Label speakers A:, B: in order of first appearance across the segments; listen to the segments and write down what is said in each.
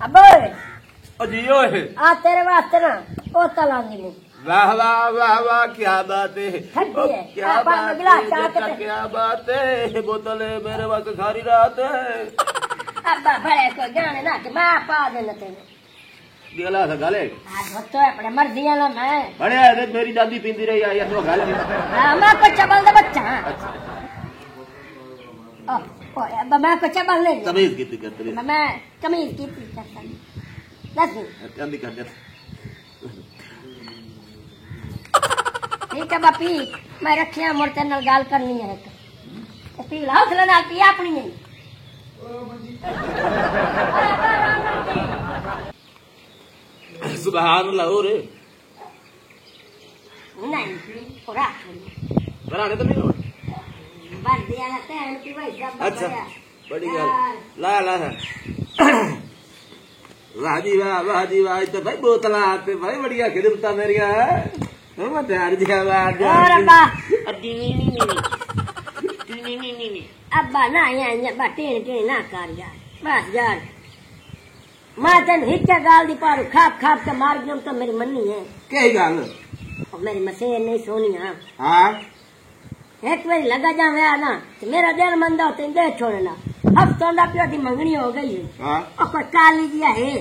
A: अब
B: जी ओए
A: आ तेरे वास्ते ना बोतल आंदी नहीं।
B: वाह वाह वाह वाह क्या बात है, क्या बात है, क्या बात है। बोतल है मेरे वास्ते सारी रात है।
A: अब्बा बड़े को जाने ना कि मैं पा देना तेरे
B: गला था गाले
A: तो अपने मर्जी वाला मैं
B: बड़े है मेरी दादी पींदी रही है तो गाले
A: मैं को चबल दे बच्चा अब्बा मैं को चबल नहीं
B: तमीज की करते
A: मैं कमीज की करता दस
B: जल्दी कर दे।
A: ठीक है बापी मैं रखिया मोर तेरे नाल गाल करनी है तो पी ला हौसला नाल पी अपनी नहीं
B: सुभान अल्लाह हो रे
A: नहीं पूरा
B: बनाने तो नहीं हो
A: बस दिया लगता है कि भाई सब
B: अच्छा बड़ी गल ला ला वाह जी वाह तो भाई बोतल आते भाई बढ़िया खिदमता मेरिया मैं तैयार दिया
A: और अब्बा अब्बा ना यहाँ टेन ना कर यार बस यार मैं तेन हिट गाल दी पारू खाप खाप के मार गया तो मेरी मन्नी है
B: क्या गाल
A: और मेरी मसेर नहीं सोनी
B: हाँ
A: एक बार लगा जा मैं ना तो मेरा दिल मंदा होते दे छोड़ना हफ्तों का प्यो की मंगनी हो गई है और कोई काली दिया है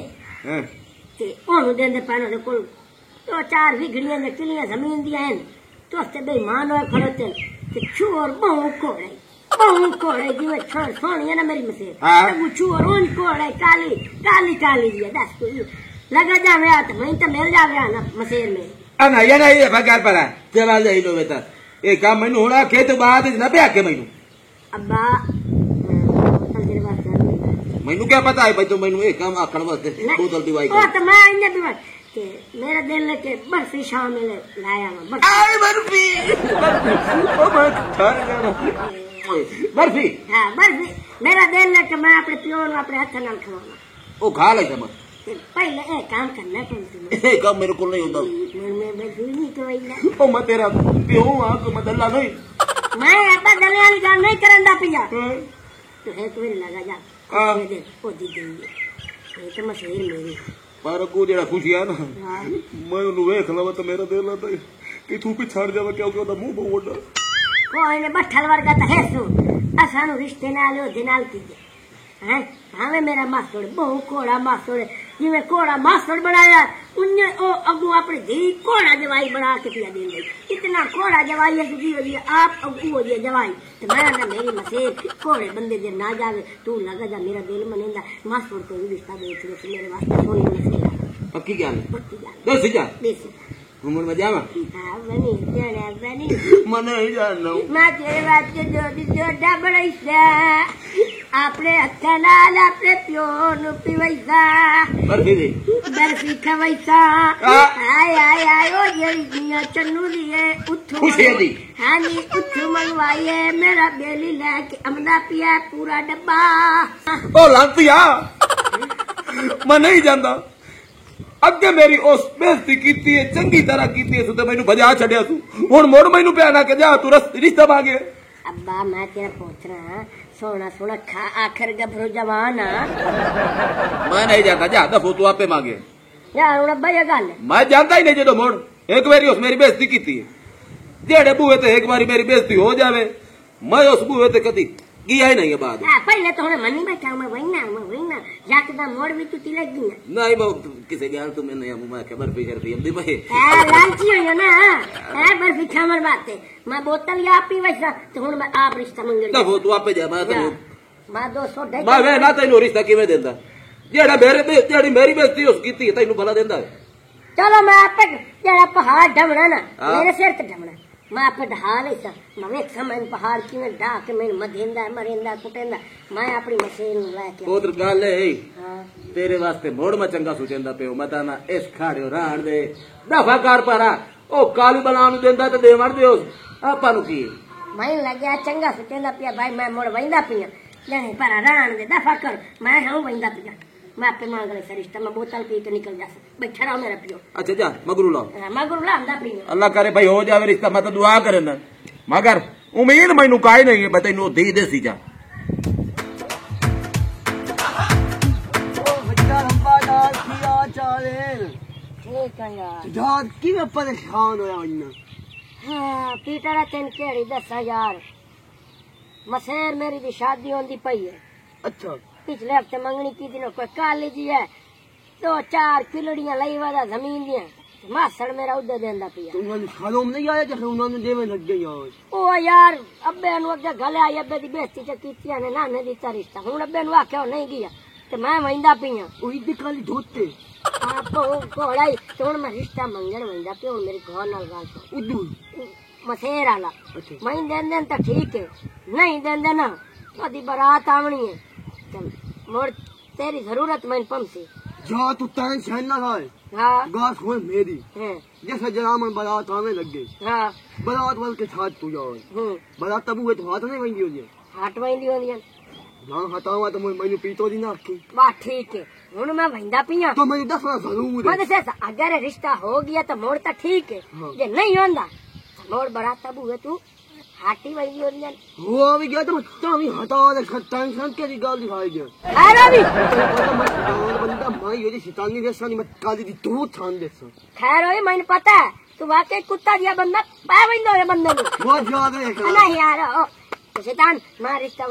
A: ओनू देंदे पानो दे कोल तो चार विगड़ियां ने किलियां जमीन दिया है तो उससे बेईमान हो खड़ोते ते छोर बहु कोड़े जीवे छोर सोनी है ना मेरी मसेर तो वो छोर उन कोड़े काली काली काली दिया दस को लगा जा मैं तो मैं तो मिल जावे ना मसेर में
B: अना ये नहीं भगार पड़ा चला जाई लो बेटा ए काम मैनू होना खेत बाद ना पे आके मैनू
A: अब्बा
B: मैनू क्या पता है भाई तो मैनू एक काम आखण वास्ते बोतल दीवाई
A: ओ तो मैं इने भी के मेरा दिल लेके बर्फी शामिल लाया मैं
B: बर्फी ओ मैं बर्फी
A: हां बर्फी मेरा दिल लेके मैं अपने प्यो नु अपने हाथ नाल खवाना
B: ओ खा ले तब
A: पहले एक काम करना पड़ता
B: है काम मेरे को नहीं होता
A: मैं बर्फी नहीं खवाईना
B: ओ मैं तेरा प्यो आ को मैं दल्ला नहीं
A: मैं अब्बा दल्ले वाली गल नहीं करंदा पिया तो है तो लगा जा ओ दी ये तो मशहूर मेरी
B: पर को जेड़ा खुशी है ना मैं उन्हें वेख लवा तो मेरा दिल आता कि तू भी छड़ जावे क्योंकि ओदा मुंह बहुत बड़ा
A: कोई ने बठल वर्गा तो है सो असानु रिश्ते नाल ओ दिनाल की हैं हमें मेरा मासड़ बहु कोड़ा मासड़ जिवे कोड़ा मासड़ बनाया उन्ने ओ अगू अपनी धी कोड़ा जवाई बना के पिया दे इतना कोड़ा जवाई है जी हो आप अगू हो जवाई तो मैं ना मेरी मसेर कोड़े बंदे दे ना जावे तू लगा जा मेरा दिल मनेंदा मासड़ को रिश्ता देख ले मेरे वास्ते सोनी मसेर
B: पक्की गल दस जा घूमन में जावा
A: हां बनी जाना बनी
B: मन नहीं जानना
A: मैं तेरे वास्ते जो डबल से अपने हथ नाल अपने प्यो नु पिवैसा बर्फी खवैसा आय आय आय ओ जेड़ी दुनिया चन्नू दी है उठू
B: खुशी दी
A: हां नी उठू मंगवाई है मेरा बेली लेके अमदा पिया पूरा डब्बा
B: ओ लांतिया मैं नहीं जानदा अगे मेरी उस बेइज्जती कीती है चंगी तरह कीती है तो मैनू भजा छड़िया तू हुन मोड़ मैनू प्या ना के जा तू रिश्ता मांगे
A: अब्बा मैं तेरा पूछ रहा सोना सोना खा आखिर गभरू जवान
B: मैं नहीं जाता जा दफो तू आपे मांगे
A: यार हुन अब्बा ये गल
B: मैं जानता ही नहीं जो मोड़ एक बारी उस मेरी बेइज्जती कीती है जेड़े बूहे ते एक बारी मेरी बेइज्जती हो जावे मैं उस बूहे ते कदी गया ही नहीं है बाद
A: पहले तो हमने मनी बैठा मैं वही ना जाकदा मोड़ भी तू तिलक दी
B: नहीं वो किसे गया तो मैं नहीं मैं खबर पे करती हम दी भाई
A: लालची हो ना है बर्फी खामर बात है मैं बोतल या पी वैसा तो हुन मैं आप रिश्ता मंगल
B: तो तू आपे जा मैं तो
A: मैं 200
B: मैं वे ना तैनू रिश्ता किवें देंदा जेड़ा जेड़ी मेरी बेइज्जती उस कीती है तैनू भला देंदा
A: चलो मैं आपे जेड़ा पहाड़ ढमना ना मेरे सिर ते ढमना मैं आप ढा नहीं सा मैं वेख समय पहाड़ की में ढा के मैं मधेंदा मरेंदा कुटेंदा मैं अपनी मशीन लेके
B: पुत्र गल है तेरे वास्ते मोड़ में चंगा सोचेंदा पे मता ना इस खाड़ियो राण दे दफा कर पारा ओ काली बलान देंदा ते देवण दे आपा नु की
A: मैं लगया चंगा सोचेंदा पिया भाई मैं मोड़ वंदा पिया नहीं पर राण दे दफा कर मैं हूं वंदा पिया मैं आपे मांग ले सरिश्ता मैं बोतल पी के निकल जा बैठा रहो मेरा पियो
B: अच्छा जा मगरू लाओ
A: अंदा पियो
B: अल्लाह करे भाई हो जावे रिश्ता मैं तो दुआ करे ना मगर उम्मीद मैनू काई नहीं है मैं तैनू दी देसी जा ओ
A: ठीक है यार
C: यार कि मैं परेशान होया इन्ना
A: हाँ पीटर तेन केड़ी दसा यार मसेर मेरी दी शादी होंदी पई है
C: अच्छा
A: पिछले हफ्ते मंगनी की दिन कोई काली जी है 2-4 किलड़ियां लई वादा जमीन दियां मासड़ मेरा उधर देंदा पिया
C: तुम खालोम नहीं आया जैसे उन्होंने देवे लग गए यार
A: ओ यार अब्बे नु अगे गले आई अब्बे दी बेइज्जती च कीतियां ने नाने दी रिश्ता हुन अब्बे नु आख्या नहीं गया ते मैं वंदा पिया
C: ओही दी काली धोते
A: आप कोड़ाई तो हुन मैं रिश्ता मंगण वंदा पे हुन मेरी घर नाल गल सुन
C: उदू
A: मसेर आला मैं देन तो ठीक है नहीं देन ना ओदी बारात आवनी है चल मोड़ तेरी जरूरत मैं पमसी
C: जा तू टेंशन ना ले
A: हाँ
C: गास हो मेरी जैसे जनामन बारात आने लग गई
A: हाँ
C: बारात वाल के साथ तू यार बारात तब हुए तो हाथ नहीं वही होगी
A: हाट वही होंदी
C: ना हटावा तो मैंने पीतो दी ना की
A: बात ठीक है हुन मैं वंदा पिया
C: तो मैं दसना जरूर है
A: से अगर रिश्ता हो गया तो मोड़ तो ठीक है जे नहीं होंदा तो मोड़ बारात तब हुए तू हाटी वही होंदी
C: वो भी गया तो भी हटा दे टेंशन के गाल दिखाई गया
A: अरे भी
C: बंदा मैं ये शैतानी देसा नहीं मैं काली दी तू छान देसा
A: खैर होई मैंने पता है तू वाकई कुत्ता दिया बंदा पाए वंदो है बंदे ने
C: बहुत ज्यादा है
A: नहीं यार ओ शैतान मार रिश्ता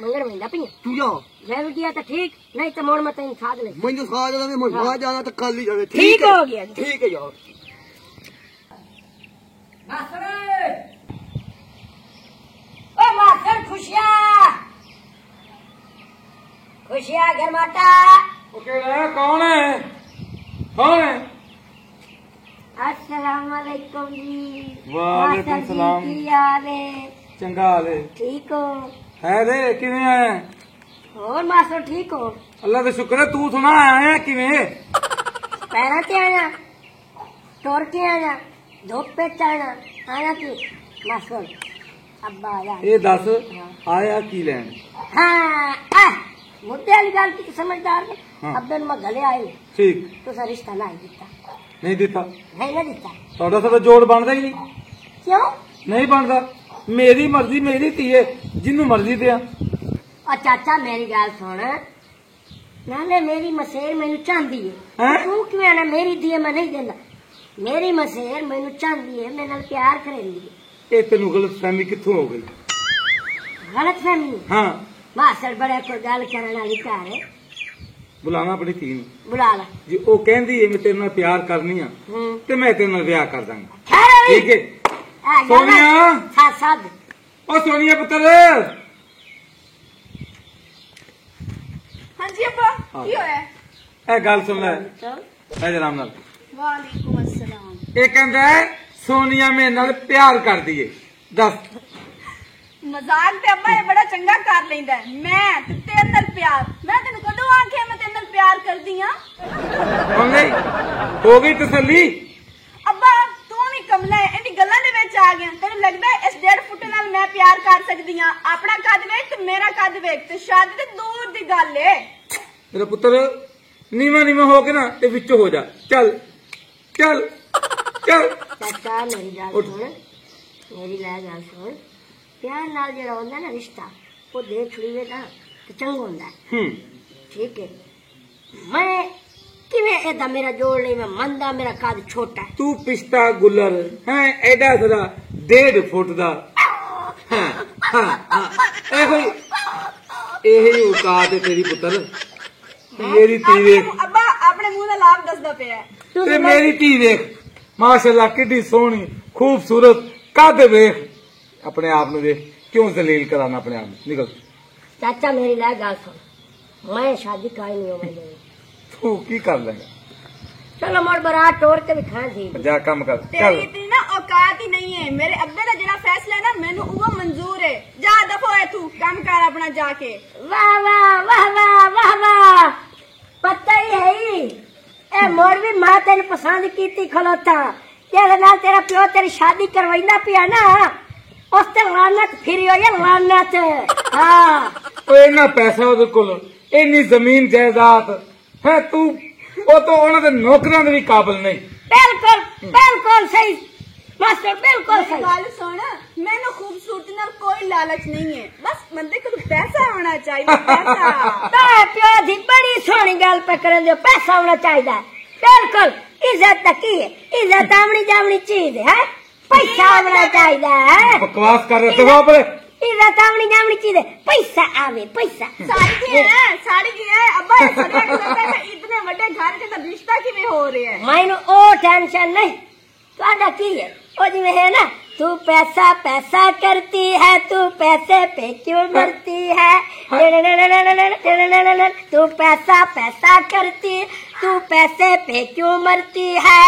A: मंगण वंदा पिया
C: तू जा
A: जरूर दिया तो ठीक नहीं तो मोड़ मत साध ले
C: मैं जो साथ में मैं वहां जाना तो कल ही जावे
A: ठीक हो गया
C: ठीक है यार
A: मास्टर ओ मास्टर खुशियां खुशियां घर माता
B: ओके कौन है कौन है
A: अस्सलाम वालेकुम जी
B: वालेकुम सलाम
A: की हाल है
B: चंगा हाल है
A: ठीक हो
B: है रे किवें है
A: और मास्टर ठीक हो
B: अल्लाह का शुक्र है तू सुना आया है किवें
A: पैरा के आया टोर के आया धूप पे चढ़ना आया की मास्टर अब्बा आया
B: ये दस आया की लैन
A: हाँ मुद्दे वाली गल की समझदार ने
B: हाँ।
A: अब्बे मैं गले आई
B: ठीक
A: तो सा रिश्ता नहीं दिता
B: नहीं दिता
A: नहीं ना दिता
B: ਤੁਹਾਡਾ ਸਾਡਾ ਜੋੜ ਬਣਦਾ ਹੀ ਨਹੀਂ
A: क्यों
B: ਨਹੀਂ ਬਣਦਾ ਮੇਰੀ ਮਰਜ਼ੀ ਮੇਰੀ ਧੀ ਹੈ ਜਿੰਨੂੰ ਮਰਜ਼ੀ ਦਿਆਂ
A: और चाचा मेरी गल सुन नाले मेरी मसेर मैनू चाहती है
B: हैं?
A: तू क्यों आना मेरी दी मैं नहीं देना मेरी मसेर मैनू चाहती है मेरे नाल प्यार करेंदी है
B: ਇਹ ਤੈਨੂੰ ਗਲਤਫਹਿਮੀ ਕਿੱਥੋਂ ਹੋ ਗਈ
A: गलत फहमी
B: ਹਾਂ
A: मास्टर बड़े कोई गल करने वाली घर है
B: ਬੁਲਾਣਾ ਆਪਣੀ ਧੀ ਨੂੰ
A: बुला ला
B: ਜੇ ਉਹ ਕਹਿੰਦੀ ਹੈ ਮੈਂ ਤੇਰੇ ਨਾਲ ਪਿਆਰ ਕਰਨੀ ਆ ਤੇ ਮੈਂ ਤੇਰੇ ਨਾਲ ਵਿਆਹ ਕਰ ਦਾਂਗਾ
A: खैर अभी
B: ਠੀਕ ਹੈ सोनिया।
A: साथ साथ
B: ਉਹ ਸੋਨੀਆ ਪੁੱਤਰ
D: हाँ जी अब्बा की होया
B: ਇਹ ਗੱਲ ਸੁਣ ਲੈ ਇਹ ਜਨਾਬ ਨਾਲ
D: वालेकुम अस्सलाम
B: ਇਹ ਕਹਿੰਦਾ ਹੈ, ਸੋਨੀਆ ਮੇਰੇ ਨਾਲ ਪਿਆਰ ਕਰਦੀ ਏ ਦੱਸ
D: मजाक ते अब्बा ये बड़ा चंगा कर लेंदा है मैं ते तेरे नाल प्यार मैं तेन कदों आखे मैं तेरे नाल प्यार करदी हां
B: ਸੁਣ ਲਈ ਹੋ ਗਈ ਤਸੱਲੀ
D: अब्बा तू भी कमला है इन्नी गल्लां दे विच आ गया तेन लगदा है इस 1.5 फुट नाल मैं प्यार कर सकदी हां अपना कद वेख ते मेरा कद वेख ते शादी ते दूर दी गल है
B: ਮੇਰਾ ਪੁੱਤਰ ਨੀਵਾ ਨੀਵਾ ਹੋ ਕੇ ਨਾ ਤੇ ਵਿੱਚ ਹੋ ਜਾ ਚੱਲ ਚੱਲ ਚੱਲ
A: चाचा मेरी गल सुन मेरी लै गल सुन प्यार नाल जेड़ा होंदा ना रिश्ता वो देख लीवे ना तो चंगा होंदा है ठीक है मैं किवें एदा मेरा जोड़ नहीं मैं मंदा मेरा कद छोटा है
B: ਤੂੰ ਪਿਸਤਾ ਗੁੱਲਰ ਹੈ ਐਡਾ ਸਦਾ 1.5 ਫੁੱਟ ਦਾ ਹਾਂ ਹਾਂ ਇਹੋ ਹੀ ਔਕਾਤ ਹੈ ਤੇਰੀ ਪੁੱਤਰ ਮੇਰੀ ਧੀ ਵੇਖ
D: अब्बा अपने मुंह नाल आप दसदा पिया
B: ਤੇ ਮੇਰੀ ਧੀ ਵੇਖ ਮਾਸ਼ਾਅੱਲਾ ਕਿੱਡੀ ਸੋਹਣੀ ਖੂਬਸੂਰਤ ਕੱਦ ਵੇਖ ਆਪਣੇ ਆਪ ਨੂੰ ਵੇਖ ਕਿਉਂ ਜ਼ਲੀਲ ਕਰਾਣਾ ਆਪਣੇ ਆਪ ਨੂੰ ਨਿਕਲ
A: चाचा मेरी लै गल सुन मैं शादी काई नहीं होने देनी
B: ਤੂੰ ਕੀ ਕਰ ਲੇਗਾ
A: चलो मोर बारात तोड़ के भी खाए थी
B: ਜਾ ਕੰਮ ਕਰ
D: तेरी
B: ਚੱਲ
D: इतनी ना औकात ही नहीं है मेरे अब्बे दा जेड़ा फैसला है ना मैनू वो मंजूर है जा दफो है तू काम कर अपना जाके
A: वाह वाह वाह वाह वाह वाह पता ही है ही ए मोर भी मां तेन पसंद कीती खलोता जेदे नाल तेरा प्यो तेरी शादी करवाइंदा पिया ना उस ते लानत फिरी होई लानत हां
B: ਓਏ ਇੰਨਾ ਪੈਸਾ ਉਹਦੇ ਕੋਲ ਇੰਨੀ ਜ਼ਮੀਨ ਜਾਇਦਾਦ ਹੈ ਤੂੰ ਉਹ ਤਾਂ ਉਹਨਾਂ ਦੇ ਨੌਕਰਾਂ ਦੇ ਵੀ ਕਾਬਿਲ ਨਹੀਂ
A: बिल्कुल बिल्कुल सही मास्टर बिल्कुल
D: मेरी
A: सही
D: गल सुन मैनू खूबसूरती नाल कोई लालच नहीं है बस बंदे को पैसा होना चाहिए पैसा
A: ते प्यो दी बड़ी सोहनी गल पे करन दे पैसा होना चाहिए बिल्कुल इज्जत की इज्जत आमनी जामनी चीज है, पैसा आना चाहिए।
B: बकवास कर रहे थे आप।
A: इज्जत आमनी जामनी चीज है, पैसा आवे पैसा।
D: साड़ी की है अब्बा, इतने बड़े घर के तो रिश्ता किवें हो रहे हैं?
A: मैनू ओ टेंशन नहीं, तुहाडा की है ओ जिवें है ना, तू पैसा पैसा करती है, तू पैसे पे क्यों मरती है, तू पैसा पैसा करती, तू पैसे पे क्यों मरती है,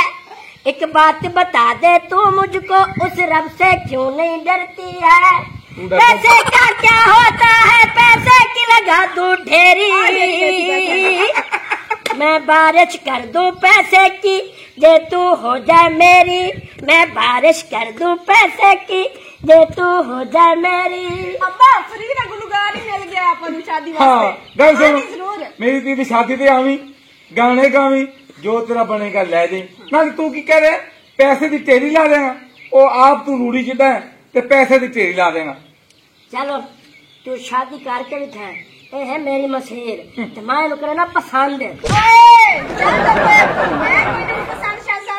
A: एक बात बता दे तू मुझको, उस रब से क्यों नहीं डरती है, पैसे का क्या होता है, पैसे की लगा दूं ढेरी, मैं बारिश कर दूं पैसे की, जे तू हो जाए मेरी, मैं बारिश कर दूं पैसे की, जे तू हो जाए मेरी।
D: अब्बा फ्री का गुलगार ही मिल गया अपन शादी वास्ते।
B: हाँ गल सुन,
D: जरूर
B: मेरी दी शादी ते आवी, गाने गावी, जो तेरा बनेगा ले दे। ना तू की कह रहे पैसे की ढेरी ला देगा, ओ आप तू रूढ़ी जिदा है ते पैसे की ढेरी ला देगा।
A: चलो तू शादी करके भी था, ये है मेरी मशहूर, तो मैं इनको करना पसंद है।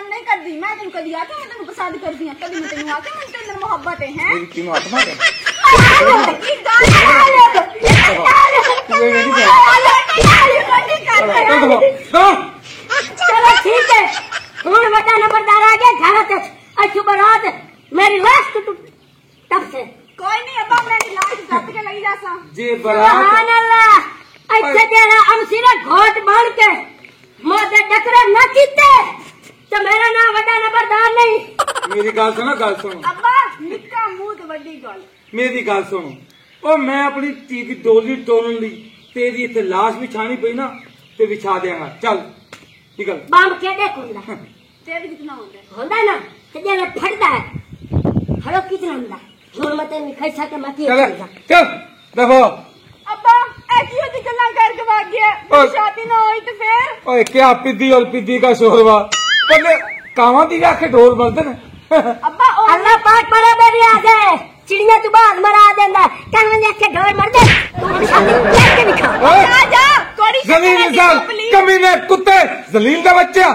D: नहीं कर दी मैं, तुमको दिया था, मैं तुमको पसंद कर दिया, कभी मैं तेन आके मन के अंदर मोहब्बत है
B: मेरी तीनों आत्मा है।
A: चलो ठीक है, हूं बड़ा नंबरदार आ गया घर तक, अच्छी बारात मेरी लाश तब से
D: कोई नहीं अब्बा, मैं लाश जब के लगी जासा
B: जी बारात।
A: सुभान अल्लाह, अच्छा जरा हम सिरा घोट बांध के मोदे डकरा ना कीते तो मेरा नाम बड़ा नंबरदार नहीं।
B: मेरी गल सुनो, गल सुनो
D: अब्बा, निक्का मुंह ते बड़ी गल।
B: मेरी गल सुनो, ओ मैं अपनी धी की डोली टोलन ली तेरी इतने लाश बिछानी पई ना ते बिछा देंगा। चल निकल।
A: बम केडे कुंदा
D: तेरे कितना होता
A: होंदा ना, ते जे फड़दा है हड़ो कितना होंदा, हुन मते नहीं खाई सके मती।
B: चल चल देखो
D: अब्बा, ऐसी होती गल्ला करके भाग गया, शादी ना हुई तो फिर।
B: ओए क्या पिद्दी और पिद्दी का शोरवा, पहले कावां दी आखे ढोल बजदे ने।
D: अब्बा
A: अल्लाह पाक परा मेरी आगे चिड़िया तू बाग मरा देंदा, कान में आके ढोल मर दे तू शादी करके दिखा।
D: जा जा कोड़ी
B: जलील इंसान, कमीने कुत्ते, जलील का बच्चा।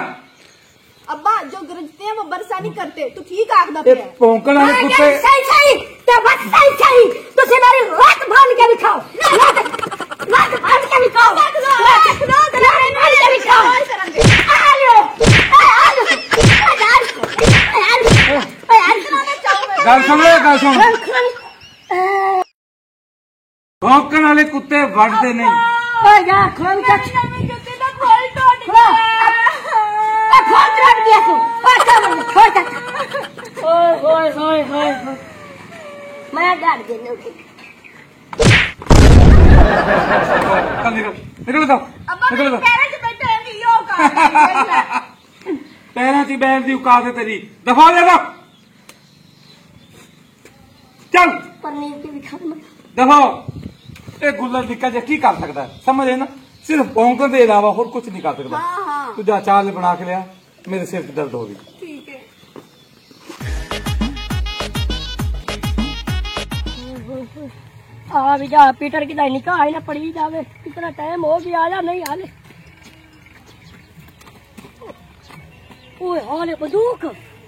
D: अब्बा जो गरजते हैं वो बरसा नहीं करते, तू ठीक आखदा
B: ये
D: पे है।
B: भौंकण वाले कुत्ते।
A: सही सही तो बस सही सही, तुझे मेरी लात बांध के दिखाओ, लात बांध के दिखाओ, लात बांध के दिखाओ। आलो आलो
B: गल सुन ले, गल सुन, भौंकण वाले कुत्ते वड़ते नहीं।
A: ओए यार खोल के
D: जूते दा खोल टूट गया।
A: खोल टूट गया तू, ओए कमर छोड़ दे। ओए ओए ओए ओए मैं डर गई।
B: चल निकल, निकल जाओ,
D: अब्बा
B: निकल जाओ।
D: पैरों से बैठे हैं कि यो का
B: पैरों की बैठ दी औकात है तेरी, दफा हो जा। चल
A: पनीर की भी खा मत।
B: दफा ये गुल्लर निका जा की कर सकता है, समझ है ना, सिर्फ भौंकण के अलावा और कुछ नहीं कर सकता।
D: हाँ हाँ
B: तू जा चाल बना के लिया, मेरे सिर दर्द हो गई।
D: ठीक है।
A: आ भी जा, पीटर की दाई निकाह आई ना पड़ी जावे, इतना टाइम हो गया, आया नहीं आले। ओए हाले बंदूक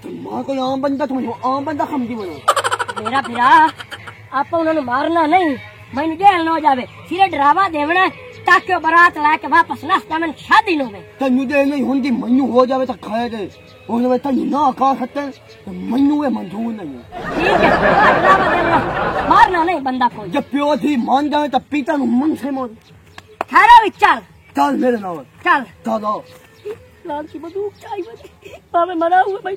C: मां को आम बंदा, तुम आम बंदा खमदी बनो
A: मेरा फिरा आप उन्होंने मारना नहीं, मैंने जेल न हो जावे, सिरे डरावा देवना ताकि वो बारात लाके वापस नाश्ता में शादी न होवे।
C: तेनू दे नहीं हुंदी, मैनू हो जावे तो खाए दे, हो जावे तेनू ना खा सकते तो मैनू ये मंजूर नहीं है।
A: ठीक है, डरावा देवना, मारना नहीं बंदा को।
C: जब प्यो थी मान जावे तो पिता नु मन से मार।
A: खैरा भी चल
C: चल मेरे नाल
A: चल,
C: चलो।
A: लाल की बंदूक चाहिए, बाबे मरा हुआ भाई।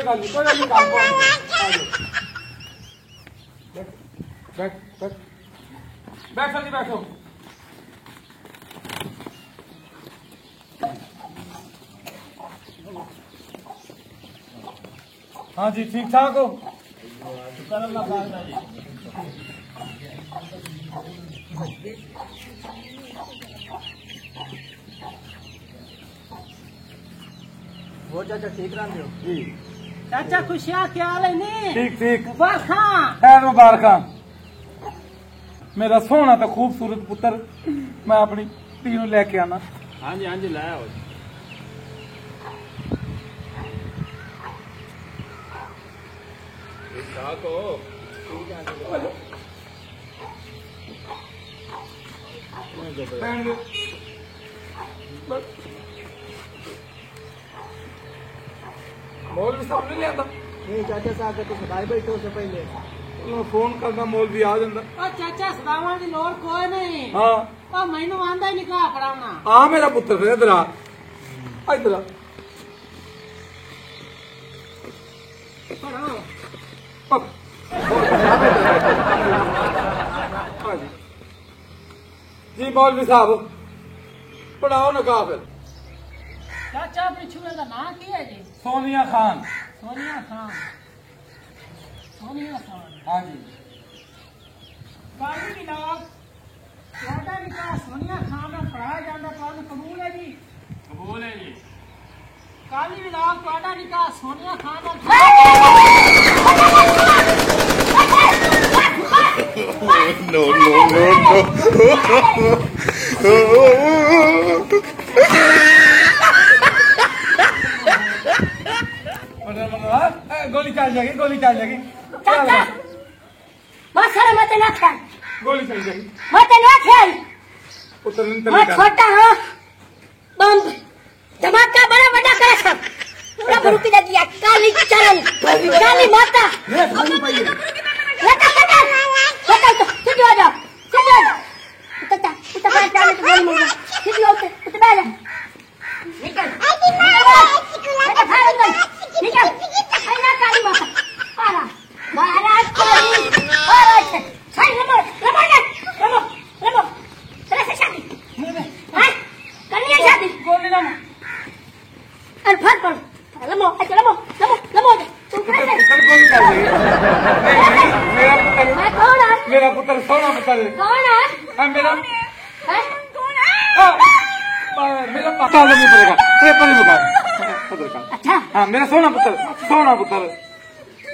B: गल नहीं, कोई गल नहीं, काम बैठ बैठ बैठो जी, बैठो। हाँ जी, ठीक ठाक हो?
C: वो चाचा ठीक रहंदे हो
B: जी?
A: चाचा खुशियां क्या हाल है नी?
B: ठीक ठीक।
A: मुबारक
B: खैर मुबारक। मेरा सोहना तो खूबसूरत पुत्र मैं अपनी धी नूं लेके आना।
C: हाँ जी, हाँ जी, लाया हो। ठीक ठाक हो?
B: मौलवी साहब नहीं लिया?
C: नहीं चाचा साहब तो सदाई बैठो से पहले
B: फोन करना, मौलवी आ जाता।
A: चाचा सदावन की लोड़ कोई नहीं।
B: हाँ
A: मैनू आंदा ही निकाह पढ़ाना।
B: आ मेरा पुत्र फिर इधर आ, इधर आ। जी मौलवी साहब पढ़ाओ निकाह फिर।
A: चाचा अपनी छुए का नाम क्या है जी?
B: सोनिया खान।
A: सोनिया खान। सोनिया खान।
B: हाँ जी।
A: काली मिलाप ਤੁਹਾਡਾ ਨਿਕਾਹ सोनिया खान ਨਾਲ ਪੜਾਇਆ ਜਾਂਦਾ, ਤੁਹਾਨੂੰ ਕਬੂਲ ਹੈ ਜੀ?
C: कबूल है जी।
A: ਕਾਲੀ ਮਿਲਾਪ ਤੁਹਾਡਾ ਨਿਕਾਹ सोनिया खान ਨਾਲ
B: गोली चल जाएगी, गोली चल जाएगी।
A: चाचा बस है, मैं तेरे आख्या
B: गोली चल जाएगी।
A: मैं तेरे आख्या
B: पुत्र
A: मैं छोटा हाँ बम धमाका बड़ा बड़ा करे सब पूरा भरुकी दे दिया। काली चरण काली माता लगा तो सीधे आ जाओ, सीधे उतर उतर उतर चाले तो बोल मुझे सीधे उतर उतर बैठ जा निकल निकल आई ना काली माता आरा महाराज कोई महाराज छाई लमो लमो लमो तेरे से शादी हां करनी है शादी
B: गोली ना
A: अरे फट पड़ लमो अच्छा लमो लमो लमो तू कैसे
B: गोली चल जाएगी। मेरा पुत्र,
A: मैं कौन है?
B: मेरा पुत्र सोना पुत्र है।
A: कौन है?
B: मेरा
A: हैं?
B: मेरा पता नहीं पड़ेगा। ये पल मुका
A: अच्छा
B: हाँ मेरा सोना पुत्र, सोना पुत्र।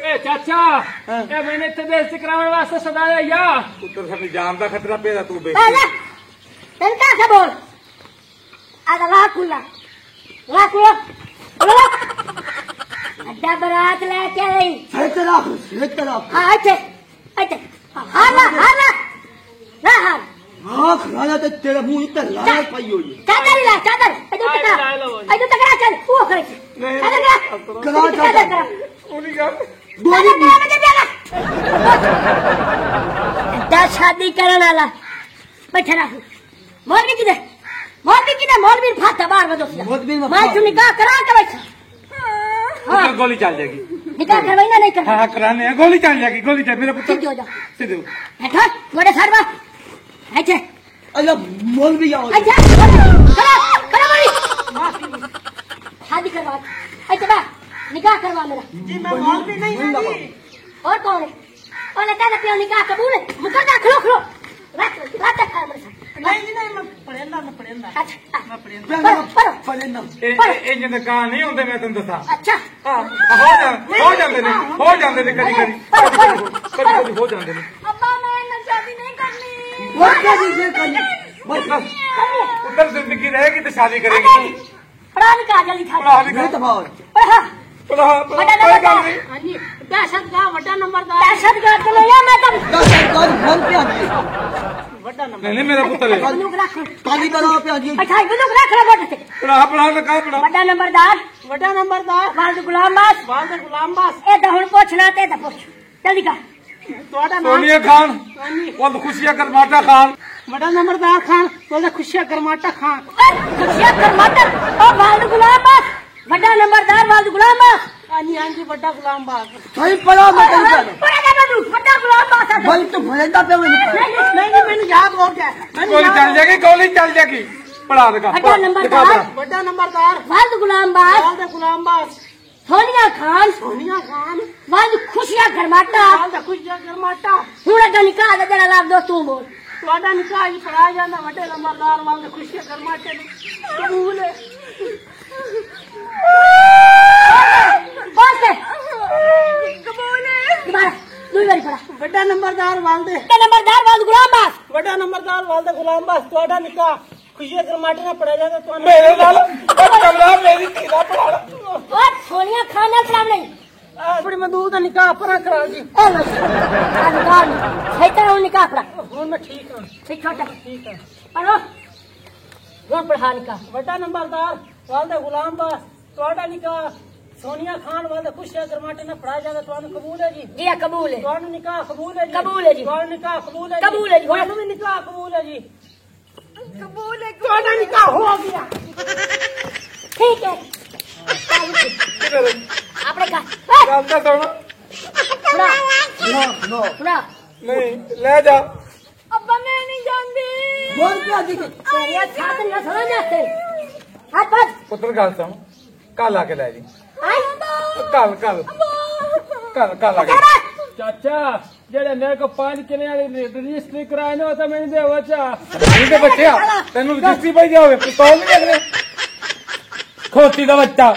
C: ए चाचा ए मैंने इतने देर से कराने वास्ते सदाया या
B: पुत्र साडी जान का खतरा पेदा तू बे।
A: आजा तनका से बोल आधा ला कुला अड्डा बारात लेके आई
C: एक तरफ
A: हाँ अच्छे अच्छे हार ना हार
C: हाँ खाना तो तेरा मुंह इतना लाल पाई हो ये
A: चादर ला चादर ऐदो तकरा चल वो करे चादर करा
B: उनी का
C: गोली भी
A: अड्डा शादी करने वाला बैठा रहा मौलवी किधर मौलवी फाता बार बदो मैं तू निकाह करा के बैठा
B: हाँ गोली चल जाएगी।
A: निकाह करवाइना नहीं कर
B: हाँ कराने हैं, गोली चल जाएगी, गोली चल। मेरा पुत्र
A: सीधे हो जा
B: सीधे
A: बैठो बड़े सरवा अच्छे
C: अल्लाह मौलवी आओ
A: अच्छा करा बोली शादी करवा अच्छा बा निकाह करवा मेरा
C: जी मैं मौलवी नहीं हूं जी।
A: और कौन है? और लगा दे पियो निकाह कबूल है मुकद्दर खलो रात तक खा मेरे साथ
C: नहीं मैं पढ़ेंदा
A: अच्छा
C: मैं पढ़ेंदा
B: ए जिंदे कान नहीं होंदे मैं तन्ने दसा।
A: अच्छा
B: हो जाते ने कदी कदी हो जाते ने।
D: अब्बा मैं शादी नहीं करनी।
C: वो क्या दीजिए करनी
B: बस पुत्र जिंदगी रहेगी तो शादी करेगी।
A: पढ़ा निकाह जल्दी था
B: पढ़ा लिखा
C: नहीं तबाह
A: पढ़ा
B: पढ़ा
A: बड़ा नंबर हां जी दहशत का बड़ा नंबर दहशत का चलो या मैं तुम
C: सरकार फोन पे आ गई
A: बड़ा नंबर
B: नहीं मेरा पुत्र है।
A: बंदूक रख
C: काली बना पे आ गई
A: अच्छा बंदूक रख ले बोट से
B: पढ़ा ना कहां पढ़ा
A: बड़ा नंबरदार वालद गुलाम बास ए तो हुन पूछना ते तो पूछ जल्दी कर तोड़ा नाम
B: सोनिया खान वो खुशियां करमाटा खान
A: बड़ा नंबरदार खान बोले खुशियां करमाटा खान खुशियां करमाटा और वालद गुलाम बास बड़ा नंबरदार वालद गुलाम बास
E: हाँ जी बड़ा गुलाम बाग
C: सही पढ़ा मैं कहीं जाना
A: बड़ा गुलाम बाग
C: भाई तो भरेंदा पे
E: नहीं मैंने याद हो गया
B: कॉलेज चल जाएगी पढ़ा देगा
A: बड़ा नंबरदार वालिद गुलाम बाग सोनिया खान वालिद खुशियां गरमाटा हुणे दा निकाह दा जड़ा लाभ दो तू बोल
E: ਤੁਹਾਡਾ ਨਿਕਾਹ ਹੀ ਪੜਾ ਜਾਂਦਾ ਵੱਡੇ ਨੰਬਰਦਾਰ ਵਾਂਗ ਖੁਸ਼ੀਆਂ ਗਰਮਾਟੇ ਨੂੰ ਕਬੂਲ ਹੈ
A: बस
D: कबूल है
A: दोबारा दूसरी बारी पढ़ा
E: ਵੱਡਾ ਨੰਬਰਦਾਰ ਵਾਲਦੇ
A: गुलाम बाग
E: ਵੱਡਾ ਨੰਬਰਦਾਰ ਵਾਲਦੇ ਗੁਲਾਮ ਬਾਸ ਤੁਹਾਡਾ ਨਿਕਾਹ ਖੁਸ਼ੀਆਂ ਗਰਮਾਟੇ ਨਾਲ ਪੜਾ ਜਾਂਦਾ ਤੁਹਾਨੂੰ
B: मेरे नाल कमला मेरी धीरा पढ़ा
A: और सोनिया खान ना पढ़ा नहीं
E: ਆਪਣੀ ਮੰਦੂਕ ਦਾ ਨਿਕਾਹ ਪਰਾ ਕਰਾ ਜੀ
A: शैतान निकाह पढ़ा
E: ਹੁਣ ਮੈਂ ਠੀਕ ਹਾਂ
A: ठीक छोटा
E: ਠੀਕ ਹੈ
A: पढ़ो कौन पढ़ा निकाह
E: ਵੱਡਾ ਨੰਬਰਦਾਰ ਵਾਲਦੇ ਗੁਲਾਮ ਬਾਸ ਤੁਹਾਡਾ ਨਿਕਾਹ सोनिया खान वाले खुशियां गरमाटे ने पढ़ा जाता तो कबूल है जी
A: जी कबूल है
E: तो निकाह कबूल है जी
A: कबूल है जी
E: तो निकाह कबूल है
A: कबूल है जी
E: तो भी निकाह कबूल है जी
D: कबूल है
E: तो निकाह हो गया
A: ठीक है आपने कहा
B: गलता सुनो
A: सुना
B: नहीं ले जा
D: अब्बा मैं नहीं जानती
C: बोल क्या दिखे
A: तेरे छात्र न समझ आते हाथ पास
B: पुत्र गल सुन कल आके ले जी
A: आई
B: कल आके
F: चाचा जेड़े मेरे को 5 किले वाली रजिस्ट्री कराए ना तो मैंने दे बच्चा
B: नहीं बच्चे तेन रजिस्ट्री पाई जाओ पिस्तौल नहीं देखने खोती का बच्चा